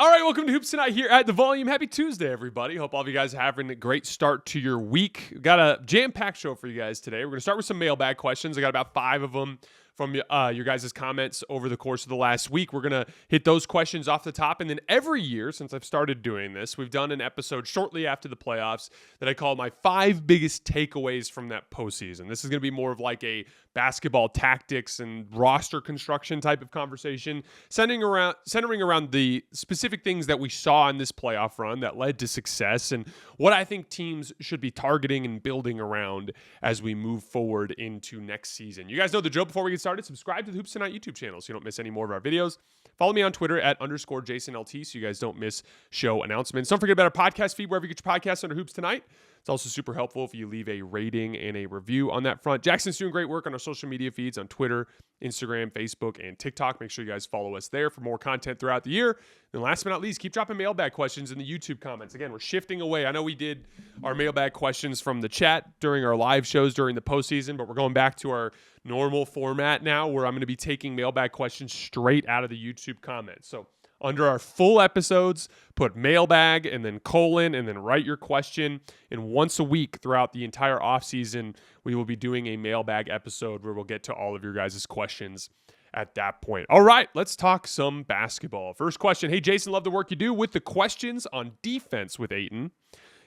All right, welcome to Hoops Tonight here at The Volume. Happy Tuesday, everybody. Hope all of you guys are having a great start to your week. We've got a jam-packed show for you guys today. We're going to start with some mailbag questions. I got about 5 of them from your guys' comments over the course of the last week. We're going to hit those questions off the top. And then every year since I've started doing this, we've done an episode shortly after the playoffs that I call my 5 biggest takeaways from that postseason. This is going to be more of like a basketball tactics and roster construction type of conversation, centering around the specific things that we saw in this playoff run that led to success and what I think teams should be targeting and building around as we move forward into next season. You guys know the drill. Before we get started, subscribe to the Hoops Tonight YouTube channel so you don't miss any more of our videos. Follow me on Twitter at _JasonLT so you guys don't miss show announcements. Don't forget about our podcast feed wherever you get your podcasts under Hoops Tonight. It's also super helpful if you leave a rating and a review on that front. Jackson's doing great work on our social media feeds on Twitter, Instagram, Facebook, and TikTok. Make sure you guys follow us there for more content throughout the year. And last but not least, keep dropping mailbag questions in the YouTube comments. Again, we're shifting away. I know we did our mailbag questions from the chat during our live shows during the postseason, but we're going back to our normal format now where I'm going to be taking mailbag questions straight out of the YouTube comments. So under our full episodes, put mailbag and then colon and then write your question. And once a week throughout the entire offseason, we will be doing a mailbag episode where we'll get to all of your guys' questions at that point. All right, let's talk some basketball. First question. Hey, Jason, love the work you do with the questions on defense with Ayton.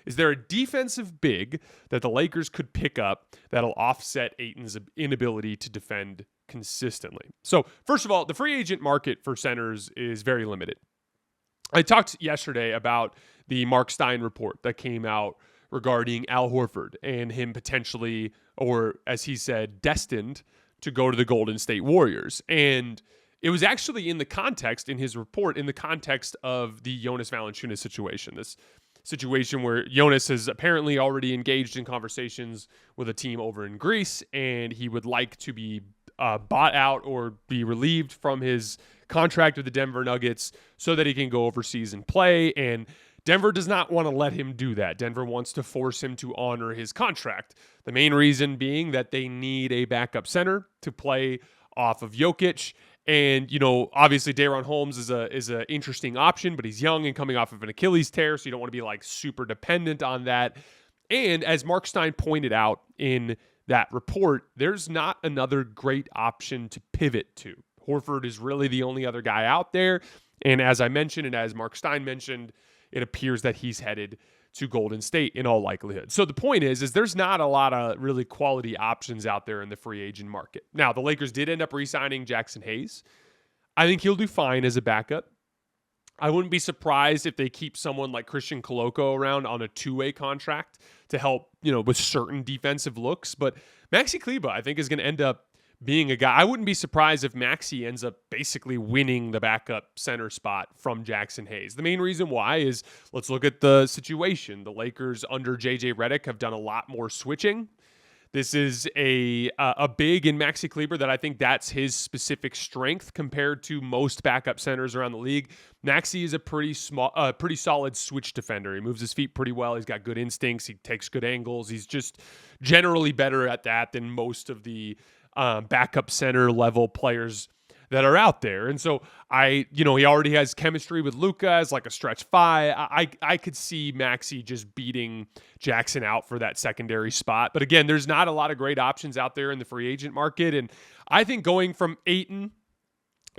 Is there a defensive big that the Lakers could pick up that'll offset Ayton's inability to defend consistently? So, first of all, the free agent market for centers is very limited. I talked yesterday about the Mark Stein report that came out regarding Al Horford and him potentially, or as he said, destined to go to the Golden State Warriors. And it was actually in his report, in the context of the Jonas Valanciunas situation. This situation where Jonas has apparently already engaged in conversations with a team over in Greece, and he would like to be bought out or be relieved from his contract with the Denver Nuggets so that he can go overseas and play. And Denver does not want to let him do that. Denver wants to force him to honor his contract. The main reason being that they need a backup center to play off of Jokic. And, you know, obviously Daron Holmes is a interesting option, but he's young and coming off of an Achilles tear, so you don't want to be like super dependent on that. And as Mark Stein pointed out in that report, there's not another great option to pivot to. Horford is really the only other guy out there. And as I mentioned, and as Mark Stein mentioned, it appears that he's headed to Golden State in all likelihood. So the point is there's not a lot of really quality options out there in the free agent market. Now, the Lakers did end up re-signing Jackson Hayes. I think he'll do fine as a backup. I wouldn't be surprised if they keep someone like Christian Koloko around on a 2-way contract to help, with certain defensive looks. But Maxi Kleber, I think, is going to end up being a guy. I wouldn't be surprised if Maxi ends up basically winning the backup center spot from Jackson Hayes. The main reason why is, let's look at the situation. The Lakers under JJ Redick have done a lot more switching. This is a big in Maxi Kleber that I think that's his specific strength compared to most backup centers around the league. Maxi is a pretty solid switch defender. He moves his feet pretty well. He's got good instincts. He takes good angles. He's just generally better at that than most of the backup center level players that are out there. And so he already has chemistry with Luka as like a stretch 5. I could see Maxi just beating Jackson out for that secondary spot. But again, there's not a lot of great options out there in the free agent market. And I think going from Ayton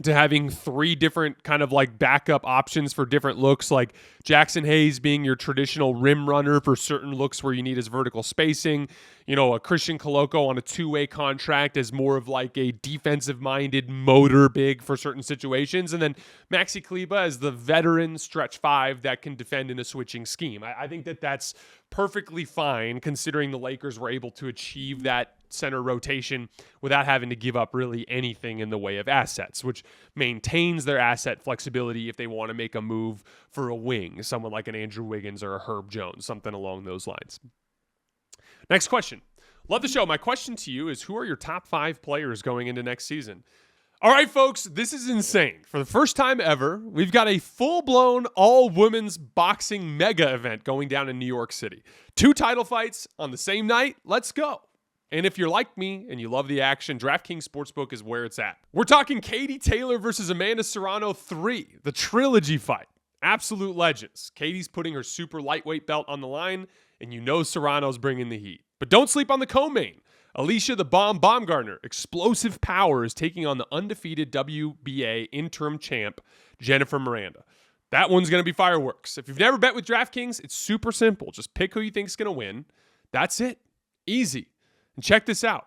to having 3 different kind of like backup options for different looks, like Jackson Hayes being your traditional rim runner for certain looks where you need his vertical spacing, a Christian Koloko on a 2-way contract as more of like a defensive-minded motor big for certain situations, and then Maxi Kleber as the veteran stretch 5 that can defend in a switching scheme. I think that that's perfectly fine considering the Lakers were able to achieve that center rotation without having to give up really anything in the way of assets, which maintains their asset flexibility if they want to make a move for a wing, someone like an Andrew Wiggins or a Herb Jones, something along those lines. Next question. Love the show. My question to you is, who are your top 5 players going into next season? All right, folks, this is insane. For the first time ever, we've got a full-blown all-women's boxing mega event going down in New York City. 2 title fights on the same night. Let's go. And if you're like me and you love the action, DraftKings Sportsbook is where it's at. We're talking Katie Taylor versus Amanda Serrano 3, the trilogy fight. absolute legends. Katie's putting her super lightweight belt on the line, and you know Serrano's bringing the heat. But don't sleep on the co-main. Alicia the Bomb Baumgartner, explosive power, is taking on the undefeated WBA interim champ, Jennifer Miranda. That one's going to be fireworks. If you've never bet with DraftKings, it's super simple. Just pick who you think is going to win. That's it. Easy. And check this out.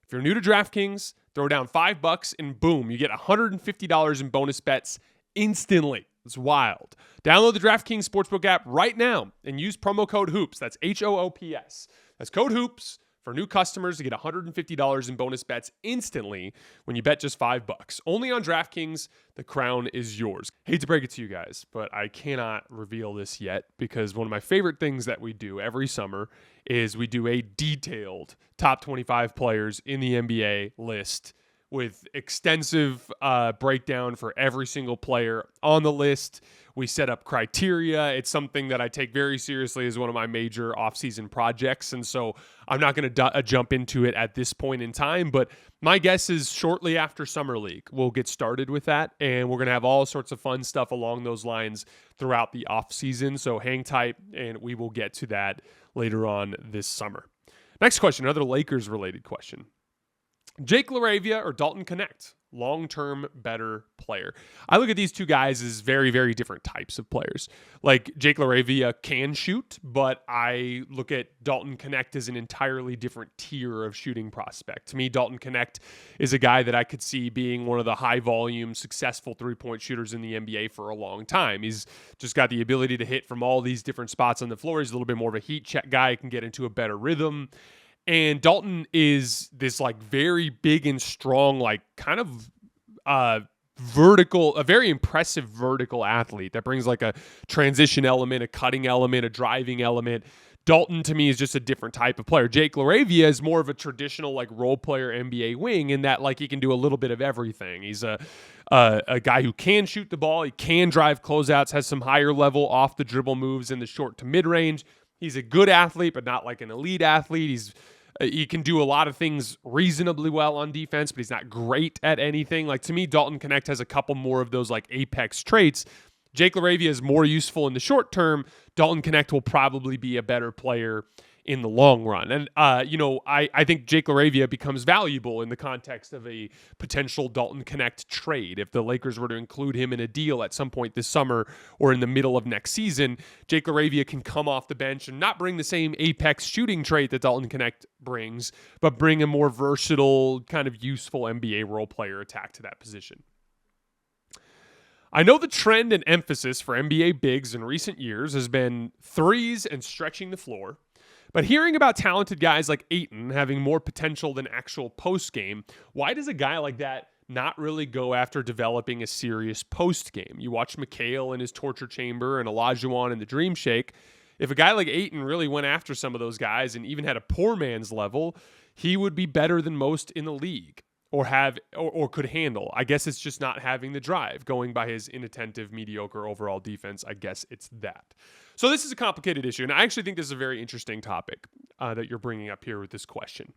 If you're new to DraftKings, throw down $5 and boom, you get $150 in bonus bets instantly. It's wild. Download the DraftKings Sportsbook app right now and use promo code HOOPS. That's HOOPS. That's code HOOPS for new customers to get $150 in bonus bets instantly when you bet just $5. Only on DraftKings, the crown is yours. Hate to break it to you guys, but I cannot reveal this yet because one of my favorite things that we do every summer is we do a detailed top 25 players in the NBA list with extensive breakdown for every single player on the list. We set up criteria. It's something that I take very seriously as one of my major offseason projects. And so I'm not going to jump into it at this point in time, but my guess is shortly after Summer League, we'll get started with that. And we're going to have all sorts of fun stuff along those lines throughout the offseason. So hang tight and we will get to that later on this summer. Next question, another Lakers related question. Jake LaRavia or Dalton Knecht, long-term better player? I look at these two guys as very, very different types of players. Like Jake LaRavia can shoot, but I look at Dalton Knecht as an entirely different tier of shooting prospect. To me, Dalton Knecht is a guy that I could see being one of the high-volume, successful three-point shooters in the NBA for a long time. He's just got the ability to hit from all these different spots on the floor. He's a little bit more of a heat check guy, can get into a better rhythm. And Dalton is this like very big and strong, like kind of a very impressive vertical athlete that brings like a transition element, a cutting element, a driving element. Dalton to me is just a different type of player. Jake LaRavia is more of a traditional like role player NBA wing in that like he can do a little bit of everything. He's a guy who can shoot the ball. He can drive closeouts, has some higher level off the dribble moves in the short to mid range. He's a good athlete, but not like an elite athlete. He can do a lot of things reasonably well on defense, but he's not great at anything. Like to me, Dalton Knecht has a couple more of those like apex traits. Jake LaRavia is more useful in the short term. Dalton Knecht will probably be a better player in the long run. And, I think Jake LaRavia becomes valuable in the context of a potential Dalton Knecht trade. If the Lakers were to include him in a deal at some point this summer or in the middle of next season, Jake LaRavia can come off the bench and not bring the same apex shooting trait that Dalton Knecht brings, but bring a more versatile, kind of useful NBA role player attack to that position. I know the trend and emphasis for NBA bigs in recent years has been threes and stretching the floor. But hearing about talented guys like Ayton having more potential than actual post game, why does a guy like that not really go after developing a serious post game? You watch McHale in his torture chamber and Olajuwon in the dream shake. If a guy like Ayton really went after some of those guys and even had a poor man's level, he would be better than most in the league or could handle. I guess it's just not having the drive. Going by his inattentive, mediocre overall defense, I guess it's that. So this is a complicated issue, and I actually think this is a very interesting topic that you're bringing up here with this question.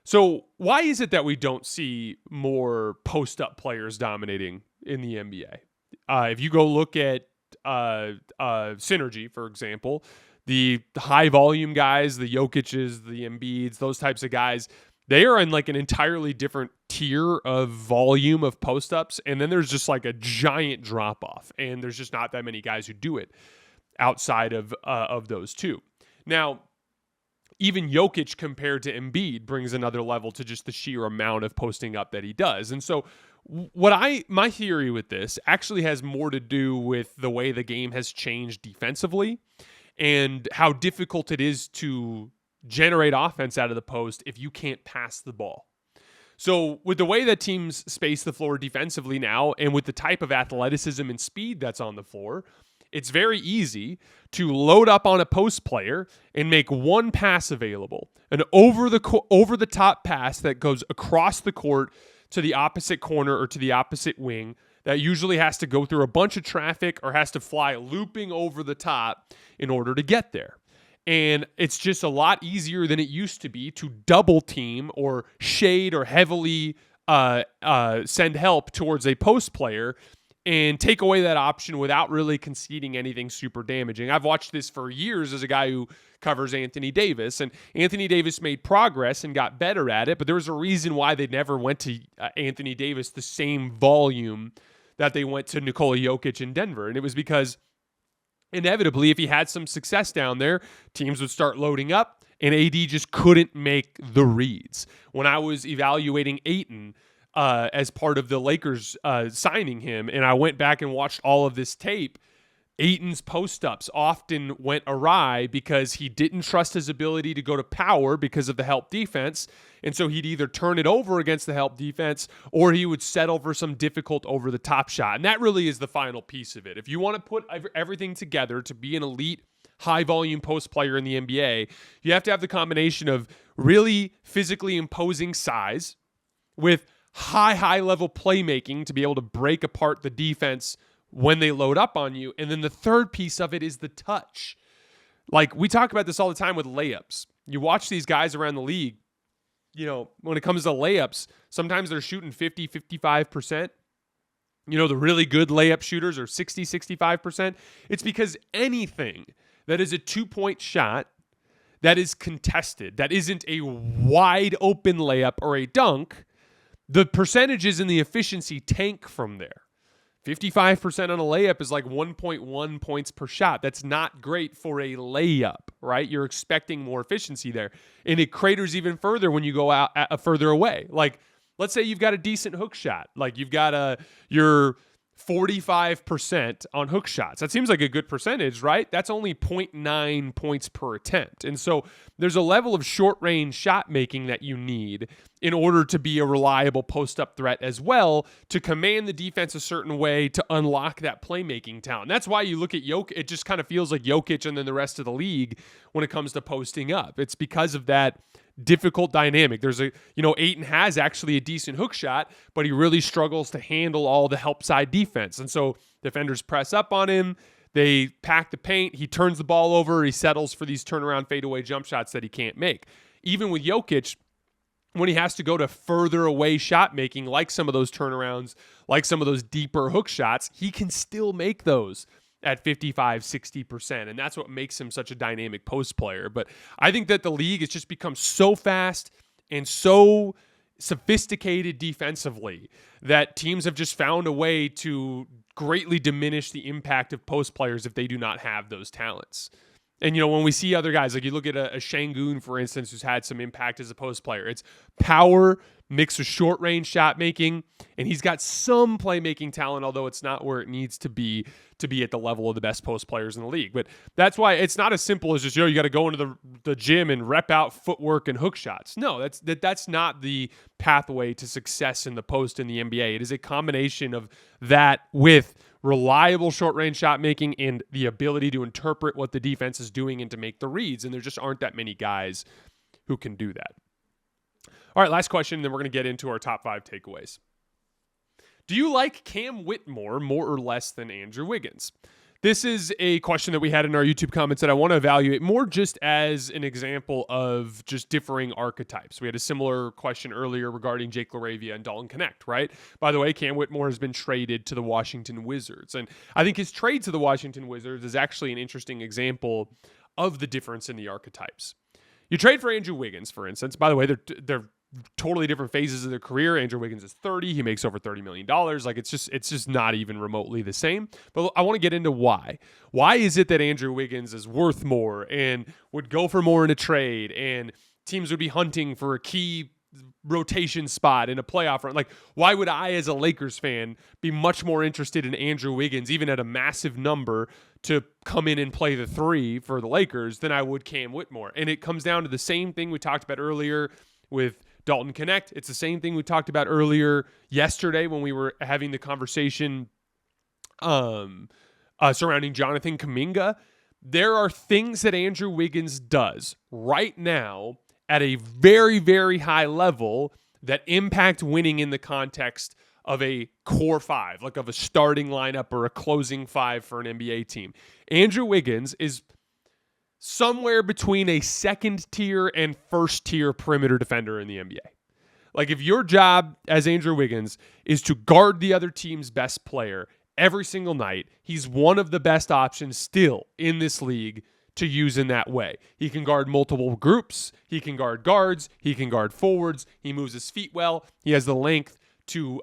So why is it that we don't see more post-up players dominating in the NBA? If you go look at Synergy, for example, the high-volume guys, the Jokic's, the Embiid's, those types of guys, they are in like an entirely different tier of volume of post-ups, and then there's just like a giant drop-off, and there's just not that many guys who do it outside of those two. Now, even Jokic compared to Embiid brings another level to just the sheer amount of posting up that he does. And so my theory with this actually has more to do with the way the game has changed defensively and how difficult it is to generate offense out of the post if you can't pass the ball. So with the way that teams space the floor defensively now, and with the type of athleticism and speed that's on the floor, it's very easy to load up on a post player and make one pass available, an over the top pass that goes across the court to the opposite corner or to the opposite wing that usually has to go through a bunch of traffic or has to fly looping over the top in order to get there. And it's just a lot easier than it used to be to double team or shade or heavily send help towards a post player and take away that option without really conceding anything super damaging. I've watched this for years as a guy who covers Anthony Davis, and Anthony Davis made progress and got better at it, but there was a reason why they never went to Anthony Davis the same volume that they went to Nikola Jokic in Denver, and it was because inevitably, if he had some success down there, teams would start loading up, and AD just couldn't make the reads. When I was evaluating Ayton as part of the Lakers signing him, and I went back and watched all of this tape, Ayton's post-ups often went awry because he didn't trust his ability to go to power because of the help defense, and so he'd either turn it over against the help defense or he would settle for some difficult over-the-top shot, and that really is the final piece of it. If you want to put everything together to be an elite, high-volume post player in the NBA, you have to have the combination of really physically imposing size with high-level playmaking to be able to break apart the defense when they load up on you. And then the third piece of it is the touch. Like, we talk about this all the time with layups. You watch these guys around the league, when it comes to layups, sometimes they're shooting 50, 55%. The really good layup shooters are 60, 65%. It's because anything that is a 2-point shot that is contested, that isn't a wide open layup or a dunk, the percentages and the efficiency tank from there. 55% on a layup is like 1.1 points per shot. That's not great for a layup, right? You're expecting more efficiency there. And it craters even further when you go out further away. Like, let's say you've got a decent hook shot. Like, you've got your 45% on hook shots. That seems like a good percentage, right? That's only 0.9 points per attempt. And so there's a level of short-range shot making that you need in order to be a reliable post-up threat as well, to command the defense a certain way to unlock that playmaking talent. That's why you look at Jokic, it just kind of feels like Jokic and then the rest of the league when it comes to posting up. It's because of that difficult dynamic. There's Ayton has actually a decent hook shot, but he really struggles to handle all the help side defense. And so defenders press up on him, they pack the paint, he turns the ball over, he settles for these turnaround fadeaway jump shots that he can't make. Even with Jokic, when he has to go to further away shot making, like some of those turnarounds, like some of those deeper hook shots, he can still make those at 55, 60%. And that's what makes him such a dynamic post player. But I think that the league has just become so fast and so sophisticated defensively that teams have just found a way to greatly diminish the impact of post players if they do not have those talents. And, when we see other guys, like you look at a Şengün, for instance, who's had some impact as a post player, it's power mixed with short-range shot making, and he's got some playmaking talent, although it's not where it needs to be at the level of the best post players in the league. But that's why it's not as simple as just, you got to go into the gym and rep out footwork and hook shots. No, that's not the pathway to success in the post in the NBA. It is a combination of that with reliable short-range shot making and the ability to interpret what the defense is doing and to make the reads. And there just aren't that many guys who can do that. All right, last question, and then we're going to get into our top 5 takeaways. Do you like Cam Whitmore more or less than Andrew Wiggins? This is a question that we had in our YouTube comments that I want to evaluate more just as an example of just differing archetypes. We had a similar question earlier regarding Jake LaRavia and Dalton Knecht, right? By the way, Cam Whitmore has been traded to the Washington Wizards. And I think his trade to the Washington Wizards is actually an interesting example of the difference in the archetypes. You trade for Andrew Wiggins, for instance. By the way, they're totally different phases of their career. Andrew Wiggins is 30. He makes over $30 million. Like, it's just not even remotely the same. But I want to get into why. Why is it that Andrew Wiggins is worth more and would go for more in a trade, and teams would be hunting for a key rotation spot in a playoff run? Like, why would I, as a Lakers fan, be much more interested in Andrew Wiggins, even at a massive number, to come in and play the 3 for the Lakers than I would Cam Whitmore? And it comes down to the same thing we talked about earlier with Dalton Knecht. It's the same thing we talked about earlier yesterday when we were having the conversation surrounding Jonathan Kuminga. There are things that Andrew Wiggins does right now at a very, very high level that impact winning in the context of a core 5, like of a starting lineup or a closing 5 for an NBA team. Andrew Wiggins is somewhere between a second-tier and first-tier perimeter defender in the NBA. Like, if your job as Andrew Wiggins is to guard the other team's best player every single night. He's one of the best options still in this league to use in that way. He can guard multiple groups. He can guard guards. He can guard forwards. He moves his feet well. He has the length to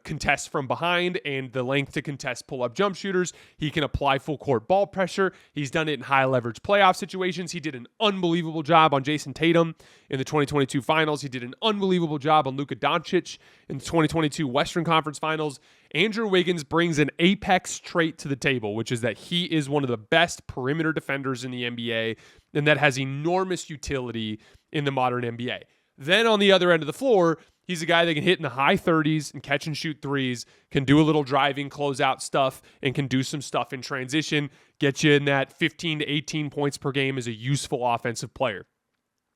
contest from behind and the length to contest pull-up jump shooters. He can apply full court ball pressure. He's done it in high leverage playoff situations. He did an unbelievable job on Jason Tatum in the 2022 finals. He did an unbelievable job on Luka Doncic in the 2022 Western Conference finals. Andrew Wiggins brings an apex trait to the table, which is that he is one of the best perimeter defenders in the NBA, and that has enormous utility in the modern NBA. Then on the other end of the floor, he's a guy that can hit in the high 30s and catch and shoot threes, can do a little driving, closeout stuff, and can do some stuff in transition, get you in that 15 to 18 points per game as a useful offensive player.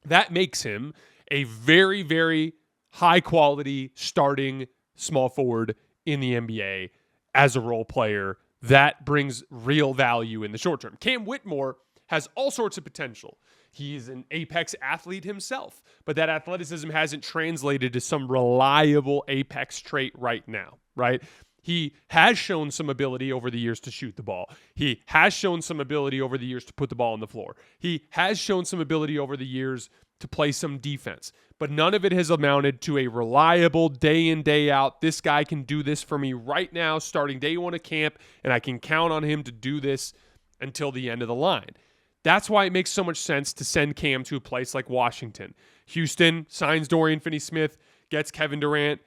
That makes him a very, very high-quality starting small forward in the NBA as a role player. That brings real value in the short term. Cam Whitmore has all sorts of potential. He's an apex athlete himself, but that athleticism hasn't translated to some reliable apex trait right now, right? He has shown some ability over the years to shoot the ball. He has shown some ability over the years to put the ball on the floor. He has shown some ability over the years to play some defense, but none of it has amounted to a reliable day in, day out. This guy can do this for me right now, starting day one of camp, and I can count on him to do this until the end of the line. That's why it makes so much sense to send Cam to a place like Washington. Houston signs Dorian Finney-Smith, gets Kevin Durant.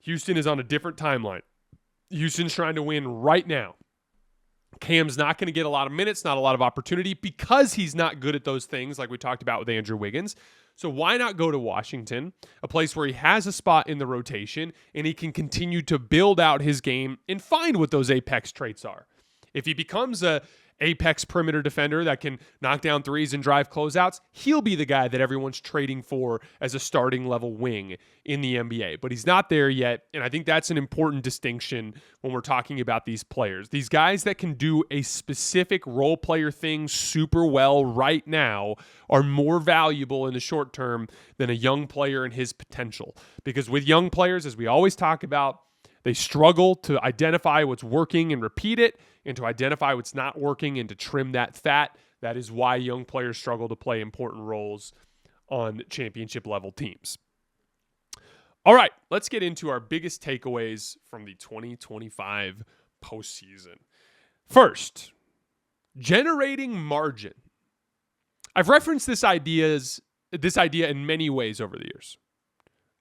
Houston is on a different timeline. Houston's trying to win right now. Cam's not going to get a lot of minutes, not a lot of opportunity, because he's not good at those things like we talked about with Andrew Wiggins. So why not go to Washington, a place where he has a spot in the rotation and he can continue to build out his game and find what those apex traits are. If he becomes a apex perimeter defender that can knock down threes and drive closeouts, he'll be the guy that everyone's trading for as a starting level wing in the NBA. But he's not there yet, and I think that's an important distinction when we're talking about these players. These guys that can do a specific role player thing super well right now are more valuable in the short term than a young player and his potential. Because with young players, as we always talk about, they struggle to identify what's working and repeat it, and to identify what's not working and to trim that fat. That is why young players struggle to play important roles on championship level teams. All right, let's get into our biggest takeaways from the 2025 postseason. First, generating margin. I've referenced this idea in many ways over the years.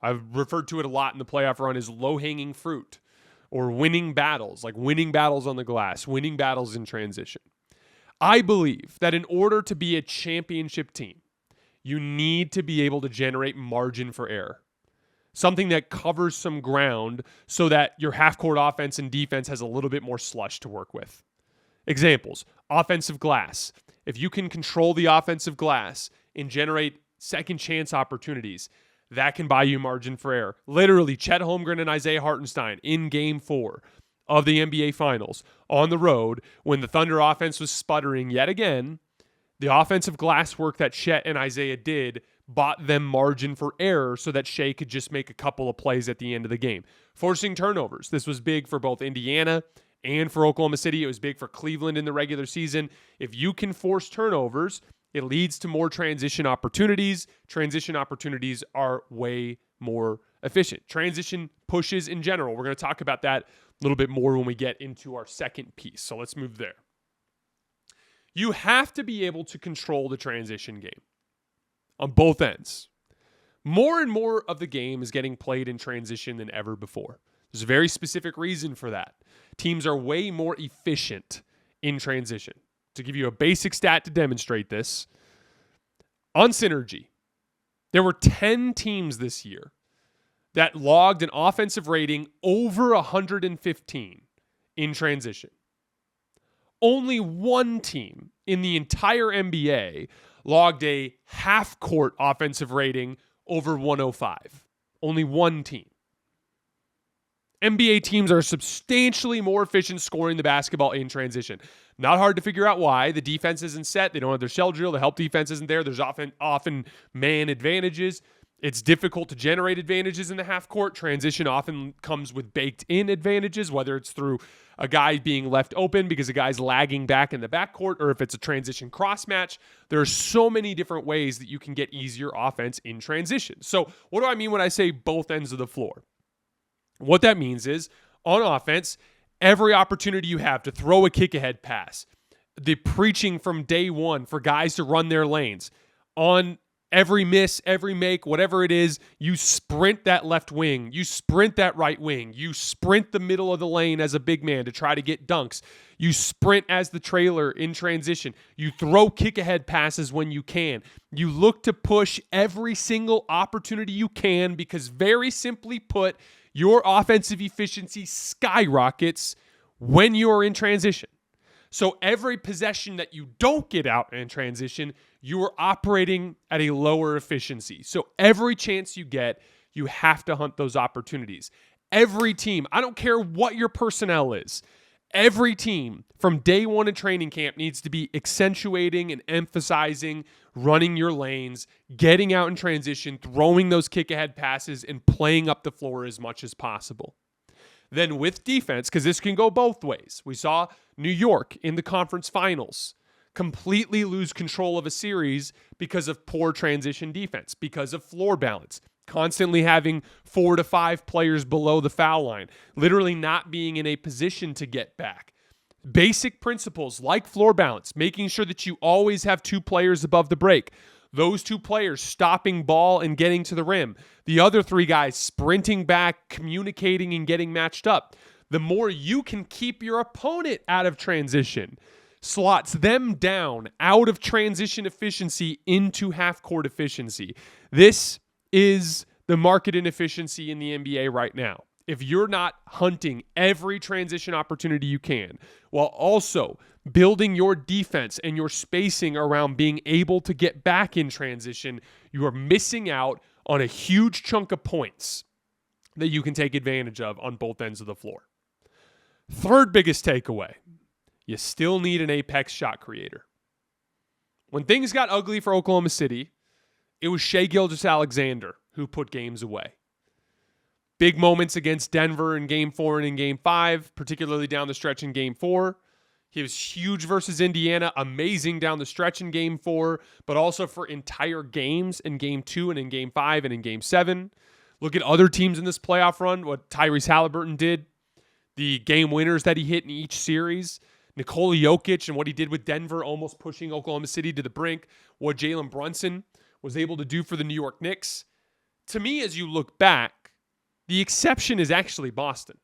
I've referred to it a lot in the playoff run as low-hanging fruit, or winning battles, like winning battles on the glass, winning battles in transition. I believe that in order to be a championship team, you need to be able to generate margin for error. Something that covers some ground so that your half-court offense and defense has a little bit more slush to work with. Examples, offensive glass. If you can control the offensive glass and generate second chance opportunities, that can buy you margin for error. Literally, Chet Holmgren and Isaiah Hartenstein in Game 4 of the NBA Finals on the road when the Thunder offense was sputtering yet again, the offensive glass work that Chet and Isaiah did bought them margin for error so that Shea could just make a couple of plays at the end of the game. Forcing turnovers. This was big for both Indiana and for Oklahoma City. It was big for Cleveland in the regular season. If you can force turnovers, it leads to more transition opportunities. Transition opportunities are way more efficient. Transition pushes in general. We're going to talk about that a little bit more when we get into our second piece. So let's move there. You have to be able to control the transition game on both ends. More and more of the game is getting played in transition than ever before. There's a very specific reason for that. Teams are way more efficient in transition. To give you a basic stat to demonstrate this, on Synergy, there were 10 teams this year that logged an offensive rating over 115 in transition. Only one team in the entire NBA logged a half-court offensive rating over 105. Only one team. NBA teams are substantially more efficient scoring the basketball in transition. Not hard to figure out why. The defense isn't set. They don't have their shell drill. The help defense isn't there. There's often man advantages. It's difficult to generate advantages in the half court. Transition often comes with baked in advantages, whether it's through a guy being left open because a guy's lagging back in the backcourt, or if it's a transition cross match. There are so many different ways that you can get easier offense in transition. So what do I mean when I say both ends of the floor? What that means is, on offense, every opportunity you have to throw a kick-ahead pass, the preaching from day one for guys to run their lanes, on every miss, every make, whatever it is, you sprint that left wing, you sprint that right wing, you sprint the middle of the lane as a big man to try to get dunks, you sprint as the trailer in transition, you throw kick-ahead passes when you can, you look to push every single opportunity you can because, very simply put, your offensive efficiency skyrockets when you are in transition. So every possession that you don't get out in transition, you are operating at a lower efficiency. So every chance you get, you have to hunt those opportunities. Every team, I don't care what your personnel is, every team from day one in training camp needs to be accentuating and emphasizing running your lanes, getting out in transition, throwing those kick-ahead passes, and playing up the floor as much as possible. Then with defense, because this can go both ways, we saw New York in the conference finals completely lose control of a series because of poor transition defense, because of floor balance, constantly having 4 to 5 players below the foul line, literally not being in a position to get back. Basic principles like floor balance, making sure that you always have 2 players above the break. Those 2 players stopping ball and getting to the rim. The other 3 guys sprinting back, communicating, and getting matched up. The more you can keep your opponent out of transition, slots them down out of transition efficiency into half-court efficiency. This is the market inefficiency in the NBA right now. If you're not hunting every transition opportunity you can, while also building your defense and your spacing around being able to get back in transition, you are missing out on a huge chunk of points that you can take advantage of on both ends of the floor. Third biggest takeaway, you still need an apex shot creator. When things got ugly for Oklahoma City, it was Shai Gilgeous-Alexander who put games away. Big moments against Denver in Game 4 and in Game 5, particularly down the stretch in Game 4. He was huge versus Indiana, amazing down the stretch in Game 4, but also for entire games in Game 2 and in Game 5 and in Game 7. Look at other teams in this playoff run, what Tyrese Halliburton did, the game winners that he hit in each series, Nikola Jokic and what he did with Denver, almost pushing Oklahoma City to the brink, what Jalen Brunson was able to do for the New York Knicks. To me, as you look back, the exception is actually Boston.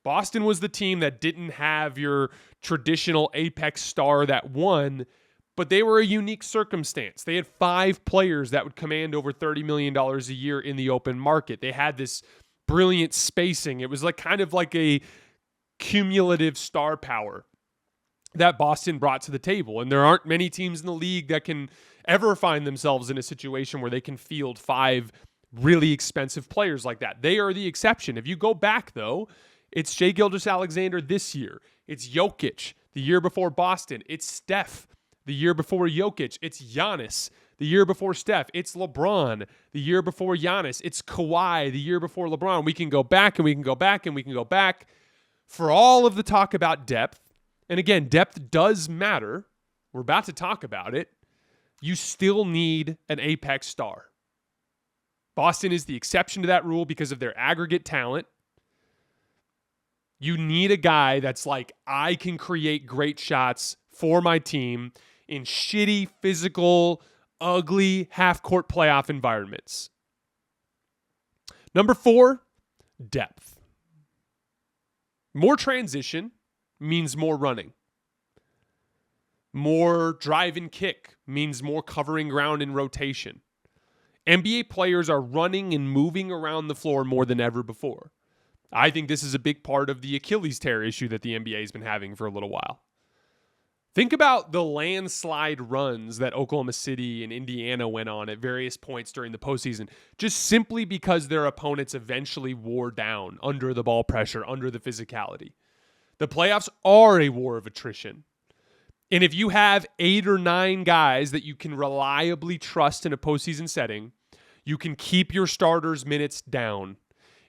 Boston was the team that didn't have your traditional apex star that won, but they were a unique circumstance. They had 5 players that would command over $30 million a year in the open market. They had this brilliant spacing. It was like kind of like a cumulative star power that Boston brought to the table. And there aren't many teams in the league that can ever find themselves in a situation where they can field 5 really expensive players like that. They are the exception. If you go back, though, it's Shai Gilgeous-Alexander this year. It's Jokic the year before Boston. It's Steph the year before Jokic. It's Giannis the year before Steph. It's LeBron the year before Giannis. It's Kawhi the year before LeBron. We can go back and we can go back and we can go back. For all of the talk about depth, and again, depth does matter. We're about to talk about it. You still need an apex star. Boston is the exception to that rule because of their aggregate talent. You need a guy that's like, I can create great shots for my team in shitty, physical, ugly, half-court playoff environments. Number 4, depth. More transition means more running. More drive and kick means more covering ground in rotation. NBA players are running and moving around the floor more than ever before. I think this is a big part of the Achilles tear issue that the NBA has been having for a little while. Think about the landslide runs that Oklahoma City and Indiana went on at various points during the postseason, just simply because their opponents eventually wore down under the ball pressure, under the physicality. The playoffs are a war of attrition. And if you have 8 or 9 guys that you can reliably trust in a postseason setting, you can keep your starters' minutes down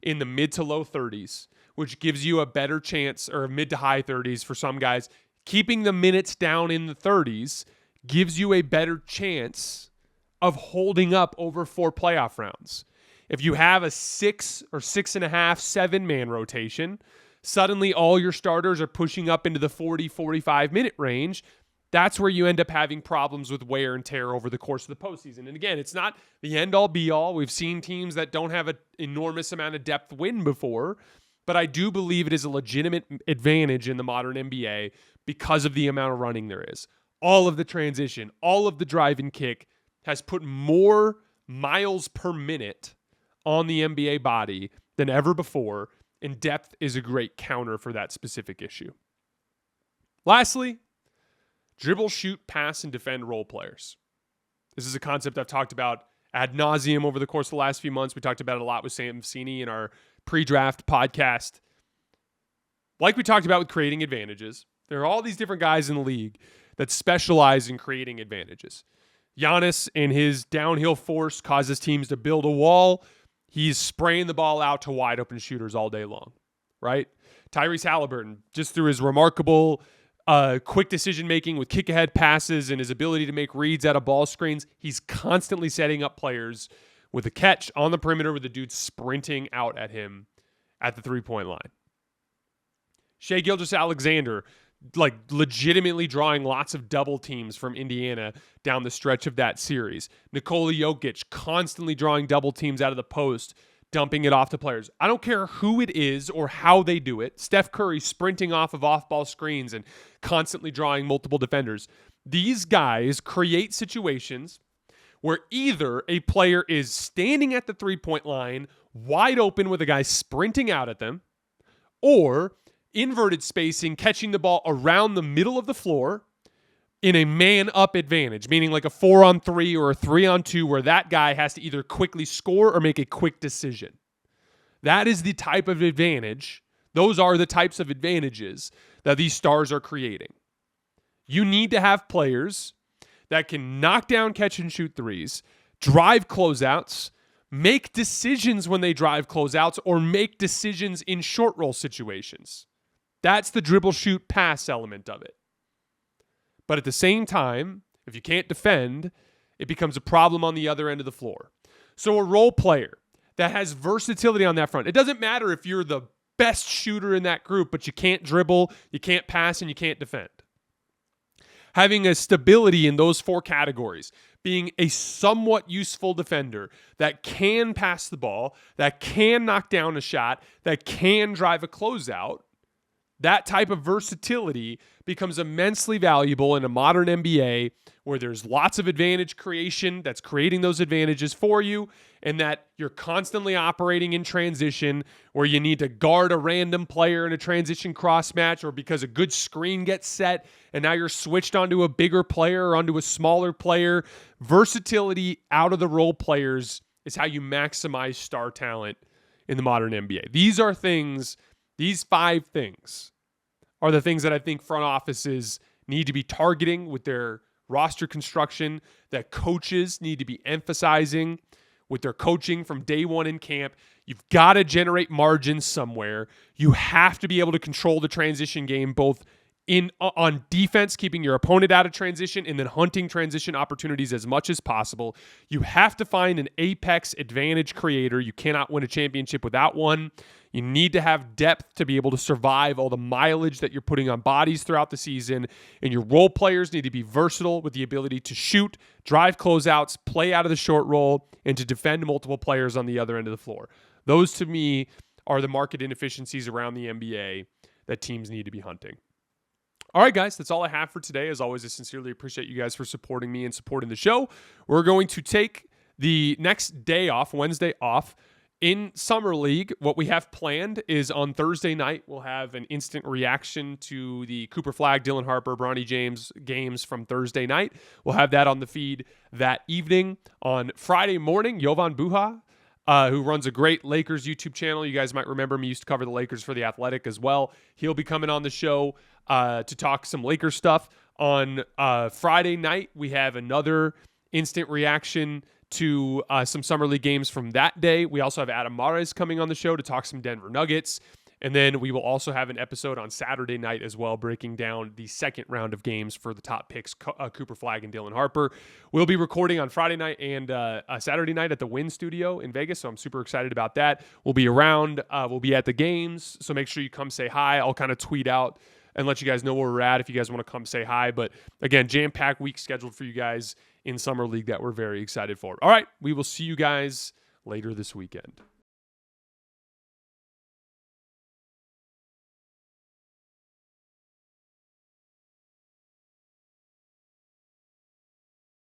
in the mid to low 30s which gives you a better chance, or mid to high 30s for some guys. Keeping the minutes down in the 30s gives you a better chance of holding up over 4 playoff rounds. If you have a 6 or 6.5, 7-man rotation, suddenly all your starters are pushing up into the 40, 45-minute range. That's where you end up having problems with wear and tear over the course of the postseason. And again, it's not the end-all, be-all. We've seen teams that don't have an enormous amount of depth win before, but I do believe it is a legitimate advantage in the modern NBA because of the amount of running there is. All of the transition, all of the drive and kick has put more miles per minute on the NBA body than ever before, and depth is a great counter for that specific issue. Lastly, dribble, shoot, pass, and defend role players. This is a concept I've talked about ad nauseum over the course of the last few months. We talked about it a lot with Sam Vecini in our pre-draft podcast. Like we talked about with creating advantages, there are all these different guys in the league that specialize in creating advantages. Giannis and his downhill force causes teams to build a wall. He's spraying the ball out to wide open shooters all day long, right? Tyrese Halliburton, just through his remarkable quick decision-making with kick-ahead passes and his ability to make reads out of ball screens, he's constantly setting up players with a catch on the perimeter with the dude sprinting out at him at the three-point line. Shai Gilgeous-Alexander, like legitimately drawing lots of double teams from Indiana down the stretch of that series. Nikola Jokic constantly drawing double teams out of the post, dumping it off to players. I don't care who it is or how they do it. Steph Curry sprinting off of off-ball screens and constantly drawing multiple defenders. These guys create situations where either a player is standing at the three-point line wide open with a guy sprinting out at them, or inverted spacing, catching the ball around the middle of the floor in a man-up advantage, meaning like a 4-on-3 or a 3-on-2 where that guy has to either quickly score or make a quick decision. That is the type of advantage. Those are the types of advantages that these stars are creating. You need to have players that can knock down catch-and-shoot threes, drive closeouts, make decisions when they drive closeouts, or make decisions in short roll situations. That's the dribble, shoot, pass element of it. But at the same time, if you can't defend, it becomes a problem on the other end of the floor. So a role player that has versatility on that front. It doesn't matter if you're the best shooter in that group, but you can't dribble, you can't pass, and you can't defend. Having a stability in those 4 categories, being a somewhat useful defender that can pass the ball, that can knock down a shot, that can drive a closeout, that type of versatility becomes immensely valuable in a modern NBA where there's lots of advantage creation that's creating those advantages for you, and that you're constantly operating in transition where you need to guard a random player in a transition cross match, or because a good screen gets set and now you're switched onto a bigger player or onto a smaller player. Versatility out of the role players is how you maximize star talent in the modern NBA. These 5 things are the things that I think front offices need to be targeting with their roster construction, that coaches need to be emphasizing with their coaching from day one in camp. You've got to generate margins somewhere. You have to be able to control the transition game, both on defense, keeping your opponent out of transition, and then hunting transition opportunities as much as possible. You have to find an apex advantage creator. You cannot win a championship without one. You need to have depth to be able to survive all the mileage that you're putting on bodies throughout the season. And your role players need to be versatile with the ability to shoot, drive closeouts, play out of the short roll, and to defend multiple players on the other end of the floor. Those, to me, are the market inefficiencies around the NBA that teams need to be hunting. All right, guys, that's all I have for today. As always, I sincerely appreciate you guys for supporting me and supporting the show. We're going to take the next day off, Wednesday off. In Summer League, what we have planned is on Thursday night, we'll have an instant reaction to the Cooper Flagg, Dylan Harper, Bronny James games from Thursday night. We'll have that on the feed that evening. On Friday morning, Jovan Buha, who runs a great Lakers YouTube channel. You guys might remember me, used to cover the Lakers for The Athletic as well. He'll be coming on the show to talk some Lakers stuff. On Friday night, we have another instant reaction to some Summer League games from that day. We also have Adam Mares coming on the show to talk some Denver Nuggets And then we will also have an episode on Saturday night as well, breaking down the second round of games for the top picks, Cooper Flagg and Dylan Harper. We'll be recording on Friday night and Saturday night at the Wynn Studio in Vegas, so I'm super excited about that. We'll be around. We'll be at the games, so make sure you come say hi. I'll kind of tweet out and let you guys know where we're at if you guys want to come say hi. But again, jam-packed week scheduled for you guys in Summer League that we're very excited for. All right, we will see you guys later this weekend.